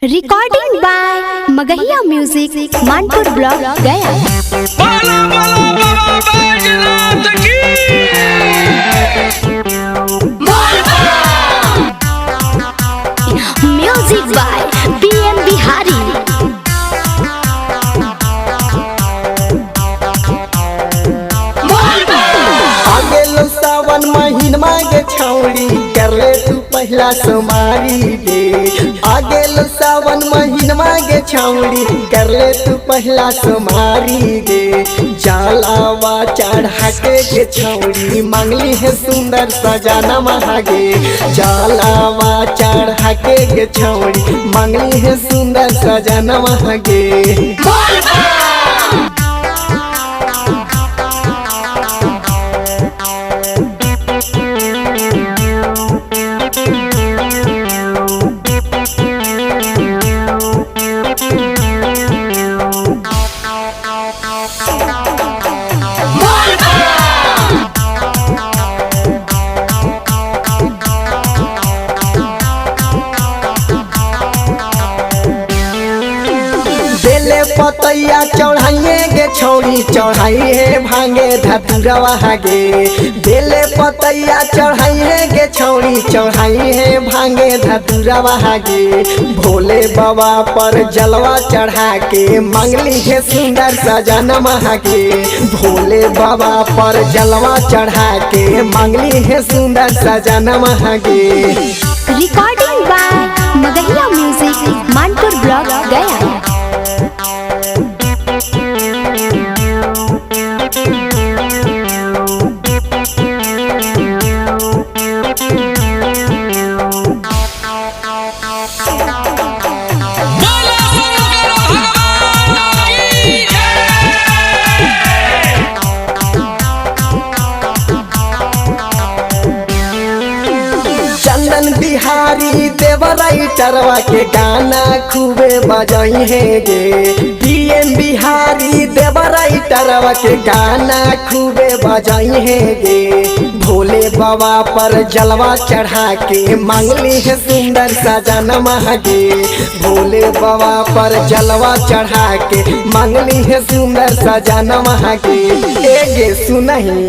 Recording by Magahiya Music, MANPUR Block, Gaya. बोलो बोलो बाबा बैजनाथ की Music by P M Bihari. आगे लो सावन महीन मांगे छौड़ी कर ले तू पहला सोमारी दे। आगे लो सावन महीन मांगे छौड़ी कर ले तू पहला सोमारी दे। जलवा चढ़ा के छौड़ी मांगली है सुंदर सजाना महागे। जलवा चढ़ा के छौड़ी मांगली है सुंदर सजाना महागे। बेले पतैया चढ़ाइए गे छौड़ी चढ़ाइए भांगे धतुरवा गे। बेले पतैया चढ़ाइए गे छौड़ी चढ़ाइए भांगे धतुरवा गे। भोले बाबा पर जलवा चढ़ा के मांगली है सुंदर सजाना महागे। भोले बाबा पर जलवा चढ़ा के मांगली है सुंदर सजाना महागे। Recording by Magahiya Music, MANPUR Block, Gaya. बोलो शंकर भगवान की चंदन बिहारी देवा राइटरवा के गाना खूबे बजाई है गे। PM बिहारी देवा राइटरवा के गाना खूबे बजाई है गे। भोले बाबा पर जलवा चढ़ा के मांगली है सुंदर सजाना महागे। भोले बाबा पर जलवा चढ़ा के मांगली है सुंदर सजाना महागे। ए गे सुनही।